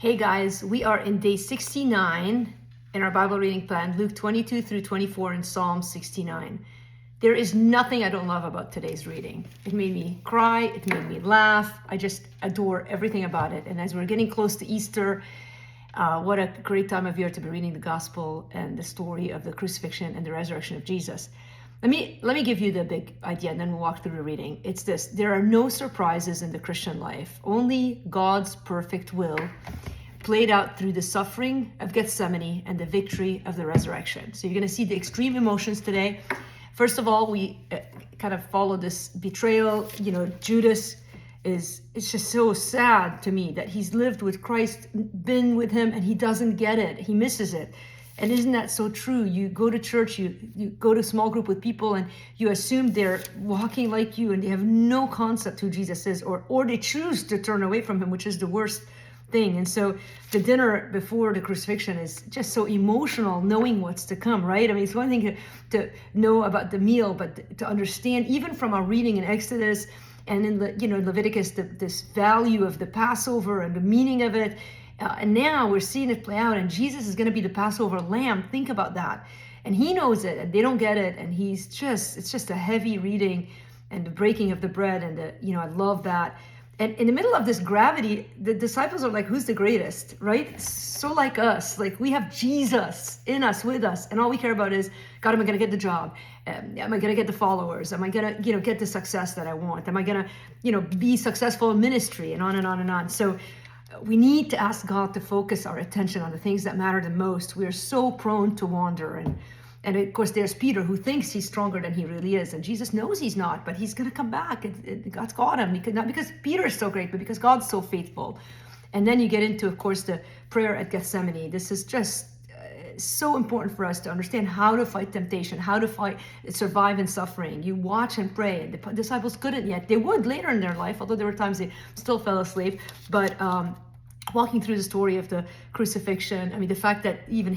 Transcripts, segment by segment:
Hey guys, we are in day 69 in our Bible reading plan, Luke 22 through 24 and Psalm 69. There is nothing I don't love about today's reading. It made me cry, it made me laugh. I just adore everything about it. And as we're getting close to Easter, what a great time of year to be reading the gospel and the story of the crucifixion and the resurrection of Jesus. Let me give you the big idea and then we'll walk through the reading. It's this: there are no surprises in the Christian life, only God's perfect will played out through the suffering of Gethsemane and the victory of the resurrection. So you're going to see the extreme emotions today. First of all, we kind of follow this betrayal. Judas it's just so sad to me that he's lived with Christ, been with him, and he doesn't get it. He misses it. And isn't that so true? You go to church, you go to a small group with people, and you assume they're walking like you, and they have no concept who Jesus is, or they choose to turn away from him, which is the worst thing. And so the dinner before the crucifixion is just so emotional, knowing what's to come, right? I mean, it's one thing to know about the meal, but to understand, even from our reading in Exodus and in Leviticus, this value of the Passover and the meaning of it. And now we're seeing it play out, and Jesus is going to be the Passover lamb. Think about that. And he knows it, and they don't get it. And it's just a heavy reading, and the breaking of the bread, and I love that. And in the middle of this gravity, the disciples are like, who's the greatest, right? So like us, like we have Jesus in us, with us. And all we care about is, God, am I going to get the job? Am I going to get the followers? Am I going to, get the success that I want? Am I going to, be successful in ministry? And on and on and on. So we need to ask God to focus our attention on the things that matter the most. We are so prone to wander. And of course, there's Peter, who thinks he's stronger than he really is. And Jesus knows he's not, but he's going to come back. God's got him. Not because Peter is so great, but because God's so faithful. And then you get into, of course, the prayer at Gethsemane. This is just so important for us to understand how to fight temptation, how to survive in suffering. You watch and pray. And the disciples couldn't yet. They would later in their life, although there were times they still fell asleep. But walking through the story of the crucifixion, I mean, the fact that even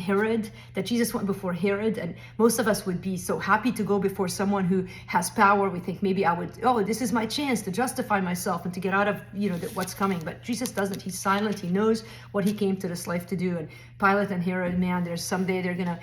that Jesus went before Herod, and most of us would be so happy to go before someone who has power. We think maybe this is my chance to justify myself and to get out of, what's coming. But Jesus doesn't. He's silent. He knows what he came to this life to do. And Pilate and Herod, man, there's someday they're going to,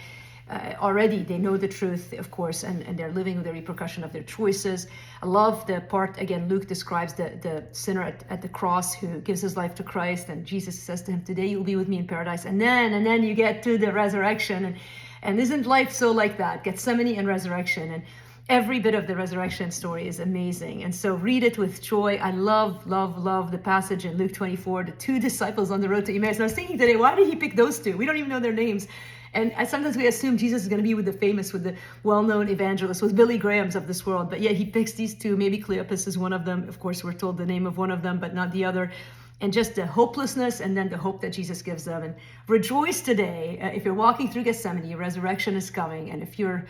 already they know the truth, of course, and they're living with the repercussion of their choices. I love the part, again, Luke describes the sinner at the cross who gives his life to Christ, and Jesus says to him, today you'll be with me in paradise. And then you get to the resurrection, and isn't life so like that? Gethsemane and resurrection, and every bit of the resurrection story is amazing. And so read it with joy. I love the passage in Luke 24, the two disciples on the road to Emmaus. And I was thinking today, why did he pick those two? We don't even know their names. And sometimes we assume Jesus is going to be with the well-known evangelists, with Billy Grahams of this world. But yet he picks these two. Maybe Cleopas is one of them. Of course, we're told the name of one of them, but not the other. And just the hopelessness and then the hope that Jesus gives them. And rejoice today. If you're walking through Gethsemane, resurrection is coming. And if you're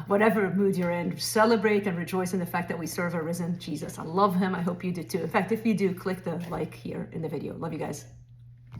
whatever mood you're in, celebrate and rejoice in the fact that we serve a risen Jesus. I love him. I hope you do too. In fact, if you do, click the like here in the video. Love you guys.